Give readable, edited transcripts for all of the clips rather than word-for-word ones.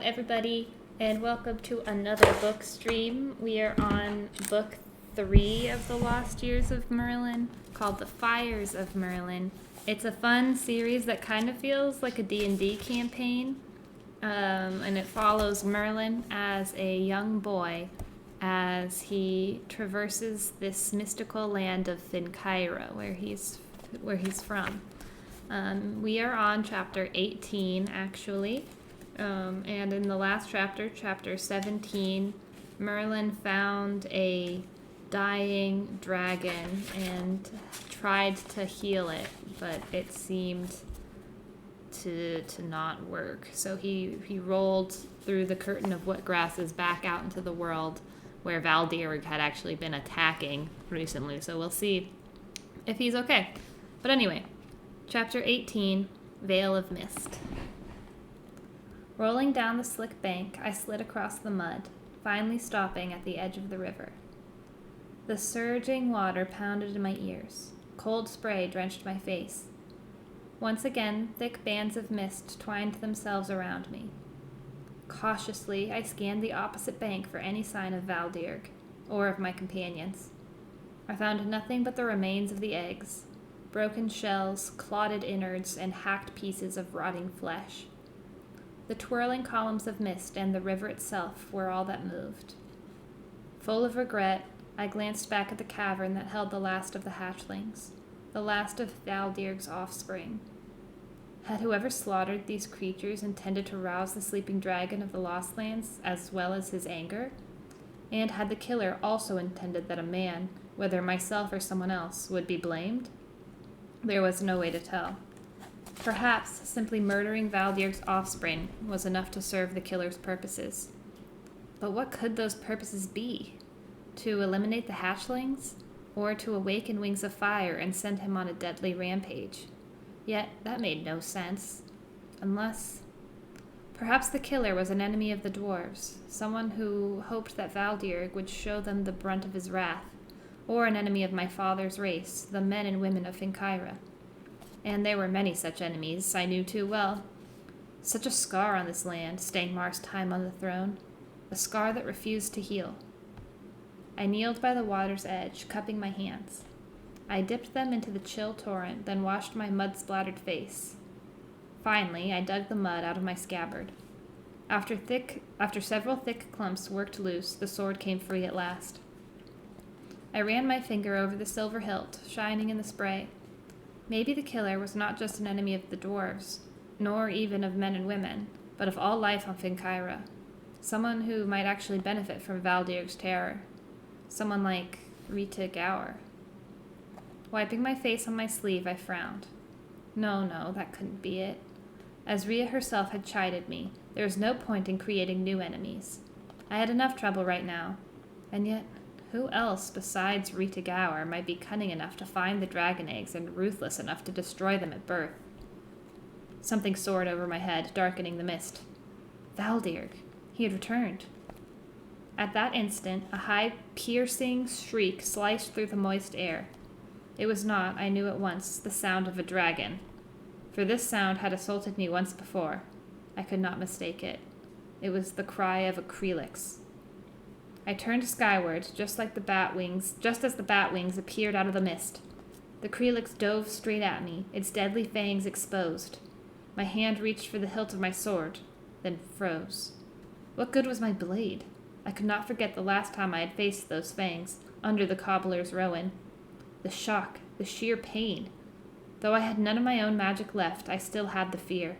everybody, and welcome to another book stream. We are on book 3 of the Lost Years of Merlin, called The Fires of Merlin. It's a fun series that kind of feels like a D&D campaign, and it follows Merlin as a young boy as he traverses this mystical land of Finkyra, where he's from. We are on chapter 18, actually. And in the last chapter, chapter 17, Merlin found a dying dragon and tried to heal it, but it seemed to not work. So he rolled through the curtain of wet grasses back out into the world where Valdirg had actually been attacking recently. So we'll see if he's okay. But anyway, chapter 18, Veil of Mist. Rolling down the slick bank, I slid across the mud, finally stopping at the edge of the river. The surging water pounded in my ears. Cold spray drenched my face. Once again, thick bands of mist twined themselves around me. Cautiously, I scanned the opposite bank for any sign of Valdirg, or of my companions. I found nothing but the remains of the eggs, broken shells, clotted innards, and hacked pieces of rotting flesh. The twirling columns of mist and the river itself were all that moved. Full of regret, I glanced back at the cavern that held the last of the hatchlings, the last of Valdirg's offspring. Had whoever slaughtered these creatures intended to rouse the sleeping dragon of the Lost Lands as well as his anger? And had the killer also intended that a man, whether myself or someone else, would be blamed? There was no way to tell. Perhaps simply murdering Valdirg's offspring was enough to serve the killer's purposes. But what could those purposes be? To eliminate the hatchlings? Or to awaken Wings of Fire and send him on a deadly rampage? Yet that made no sense. Unless... Perhaps the killer was an enemy of the dwarves, someone who hoped that Valdirg would show them the brunt of his wrath, or an enemy of my father's race, the men and women of Finkyra. And there were many such enemies, I knew too well. Such a scar on this land, Stangmar's time on the throne. A scar that refused to heal. I kneeled by the water's edge, cupping my hands. I dipped them into the chill torrent, then washed my mud-splattered face. Finally, I dug the mud out of my scabbard. After several thick clumps worked loose, the sword came free at last. I ran my finger over the silver hilt, shining in the spray. Maybe the killer was not just an enemy of the dwarves, nor even of men and women, but of all life on Finkyra. Someone who might actually benefit from Valdirg's terror. Someone like Rita Gower. Wiping my face on my sleeve, I frowned. No, that couldn't be it. As Rhea herself had chided me, there was no point in creating new enemies. I had enough trouble right now. And yet, who else besides Rita Gower might be cunning enough to find the dragon eggs and ruthless enough to destroy them at birth? Something soared over my head, darkening the mist. Valdirg. He had returned. At that instant, a high, piercing shriek sliced through the moist air. It was not, I knew at once, the sound of a dragon. For this sound had assaulted me once before. I could not mistake it. It was the cry of a Krelix. I turned skyward, just as the bat wings appeared out of the mist. The Krelix dove straight at me, its deadly fangs exposed. My hand reached for the hilt of my sword, then froze. What good was my blade? I could not forget the last time I had faced those fangs, under the cobbler's rowan. The shock, the sheer pain. Though I had none of my own magic left, I still had the fear.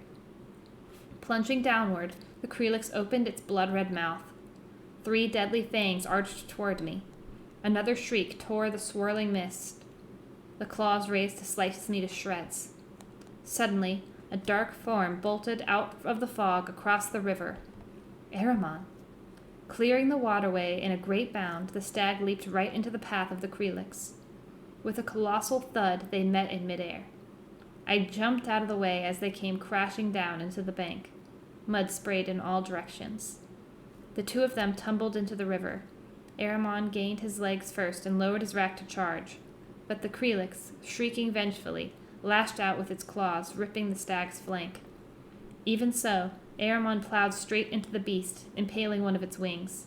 Plunging downward, the Krelix opened its blood-red mouth. 3 deadly fangs arched toward me. Another shriek tore the swirling mist. The claws raised to slice me to shreds. Suddenly, a dark form bolted out of the fog across the river. Ahriman. Clearing the waterway in a great bound, the stag leaped right into the path of the Krelix. With a colossal thud, they met in midair. I jumped out of the way as they came crashing down into the bank. Mud sprayed in all directions. The 2 of them tumbled into the river. Ahriman gained his legs first and lowered his rack to charge. But the Krelix, shrieking vengefully, lashed out with its claws, ripping the stag's flank. Even so, Aramon plowed straight into the beast, impaling one of its wings.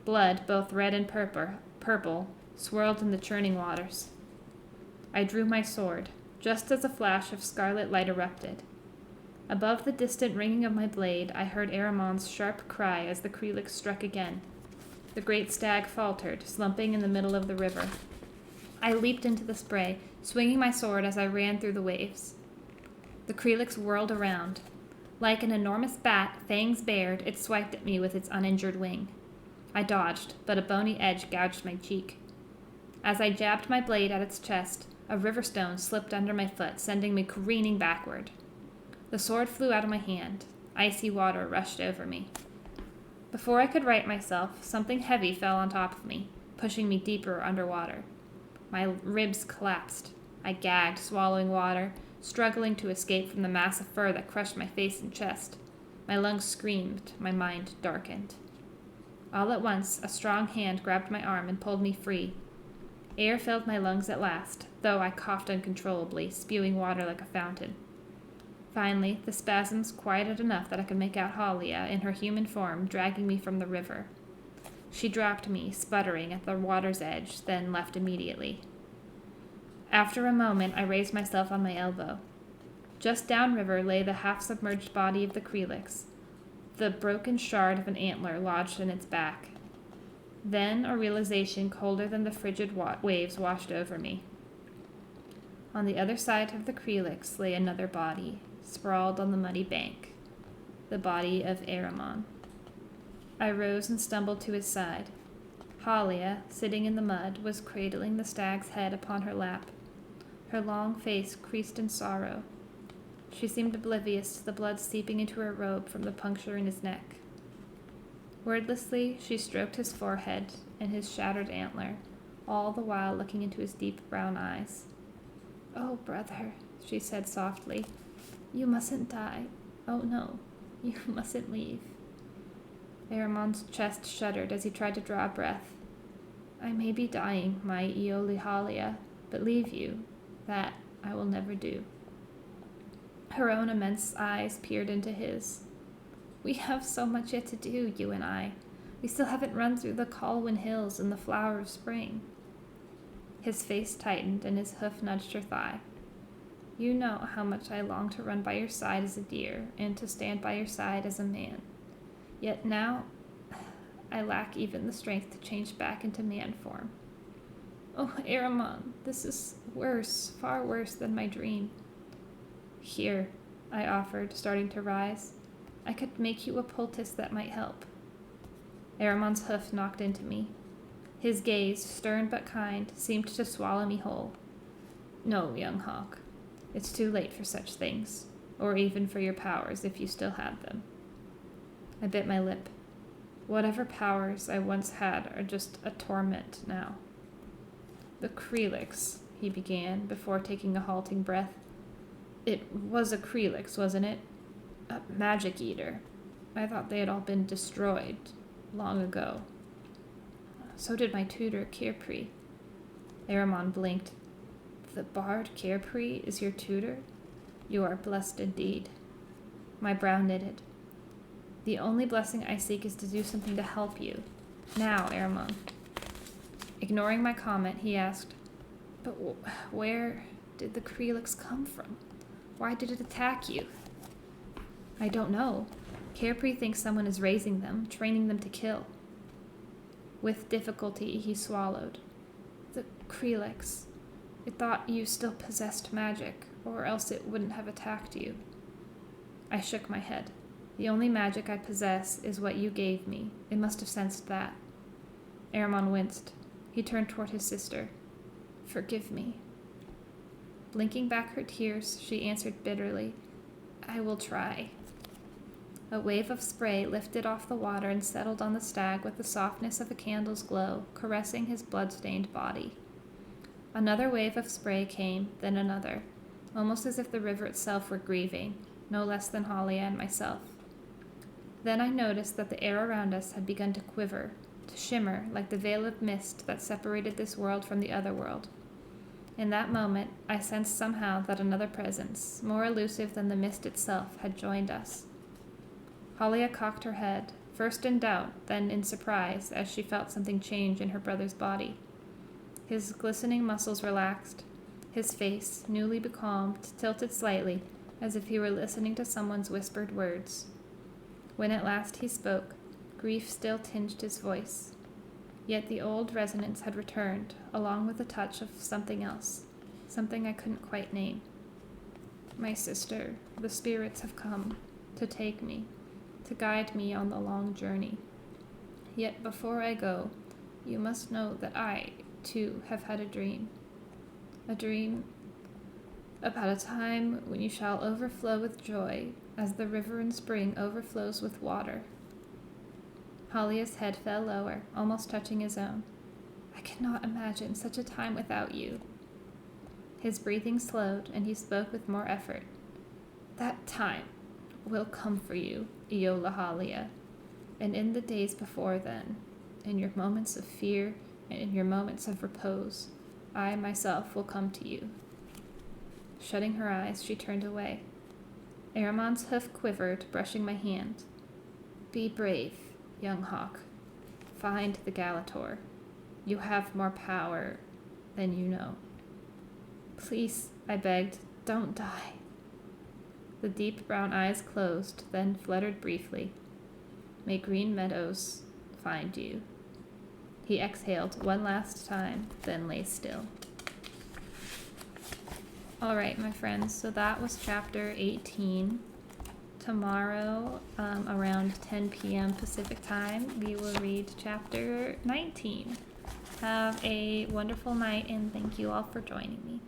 Blood, both red and purple, swirled in the churning waters. I drew my sword, just as a flash of scarlet light erupted. Above the distant ringing of my blade, I heard Aramon's sharp cry as the Krelix struck again. The great stag faltered, slumping in the middle of the river. I leaped into the spray, swinging my sword as I ran through the waves. The Krelix whirled around. Like an enormous bat, fangs bared, it swiped at me with its uninjured wing. I dodged, but a bony edge gouged my cheek. As I jabbed my blade at its chest, a river stone slipped under my foot, sending me careening backward. The sword flew out of my hand. Icy water rushed over me. Before I could right myself, something heavy fell on top of me, pushing me deeper underwater. My ribs collapsed. I gagged, swallowing water, struggling to escape from the mass of fur that crushed my face and chest. My lungs screamed, my mind darkened. All at once, a strong hand grabbed my arm and pulled me free. Air filled my lungs at last, though I coughed uncontrollably, spewing water like a fountain. Finally, the spasms quieted enough that I could make out Halia, in her human form, dragging me from the river. She dropped me, sputtering, at the water's edge, then left immediately. After a moment, I raised myself on my elbow. Just downriver lay the half-submerged body of the Krelix, the broken shard of an antler lodged in its back. Then a realization colder than the frigid waves washed over me. On the other side of the Krelix lay another body, sprawled on the muddy bank, the body of Aramon. I rose and stumbled to his side. Halia, sitting in the mud, was cradling the stag's head upon her lap, her long face creased in sorrow. She seemed oblivious to the blood seeping into her robe from the puncture in his neck. Wordlessly, she stroked his forehead and his shattered antler, all the while looking into his deep brown eyes. "Oh, brother," she said softly, "you mustn't die. Oh, no, you mustn't leave." Aramon's chest shuddered as he tried to draw a breath. "I may be dying, my Ioli Halia, but leave you, that I will never do." Her own immense eyes peered into his. "We have so much yet to do, you and I. We still haven't run through the Colwyn Hills in the flower of spring." His face tightened and his hoof nudged her thigh. "You know how much I long to run by your side as a deer and to stand by your side as a man. Yet now I lack even the strength to change back into man form. Oh, Aramon, this is worse, far worse than my dream." "Here," I offered, starting to rise. "I could make you a poultice that might help." Aramon's hoof knocked into me. His gaze, stern but kind, seemed to swallow me whole. "No, young hawk. It's too late for such things, or even for your powers if you still had them." I bit my lip. Whatever powers I once had are just a torment now. "The Krelix," he began, before taking a halting breath. "It was a Krelix, wasn't it? A magic eater. I thought they had all been destroyed long ago." "So did my tutor, Kirpri." Aramon blinked. "The bard Kirpri is your tutor? You are blessed indeed." My brow knitted. "The only blessing I seek is to do something to help you. Now, Aramon." Ignoring my comment, he asked, "But where did the Krelix come from? Why did it attack you?" "I don't know. Kirpri thinks someone is raising them, training them to kill." With difficulty, he swallowed. "The Krelix. It thought you still possessed magic, or else it wouldn't have attacked you." I shook my head. "The only magic I possess is what you gave me. It must have sensed that." Aramon winced. He turned toward his sister. "Forgive me." Blinking back her tears, she answered bitterly, "I will try." A wave of spray lifted off the water and settled on the stag with the softness of a candle's glow, caressing his blood-stained body. Another wave of spray came, then another, almost as if the river itself were grieving, no less than Halia and myself. Then I noticed that the air around us had begun to quiver, to shimmer like the veil of mist that separated this world from the other world. In that moment, I sensed somehow that another presence, more elusive than the mist itself, had joined us. Halia cocked her head, first in doubt, then in surprise, as she felt something change in her brother's body. His glistening muscles relaxed. His face, newly becalmed, tilted slightly, as if he were listening to someone's whispered words. When at last he spoke, grief still tinged his voice. Yet the old resonance had returned, along with a touch of something else, something I couldn't quite name. My sister, the spirits have come to take me, to guide me on the long journey. Yet before I go, you must know that I, too, have had a dream about a time when you shall overflow with joy as the river in spring overflows with water. Halia's head fell lower, almost touching his own. I cannot imagine such a time without you. His breathing slowed, and he spoke with more effort. That time will come for you, Iola Halia, and in the days before then, in your moments of fear and in your moments of repose, I myself will come to you. Shutting her eyes, she turned away. Aramon's hoof quivered, brushing my hand. Be brave, young hawk. Find the Galator. You have more power than you know. Please, I begged, don't die. The deep brown eyes closed, then fluttered briefly. May green meadows find you. He exhaled one last time, then lay still. All right, my friends, so that was chapter 18. Tomorrow, around 10 p.m. Pacific time, we will read chapter 19. Have a wonderful night, and thank you all for joining me.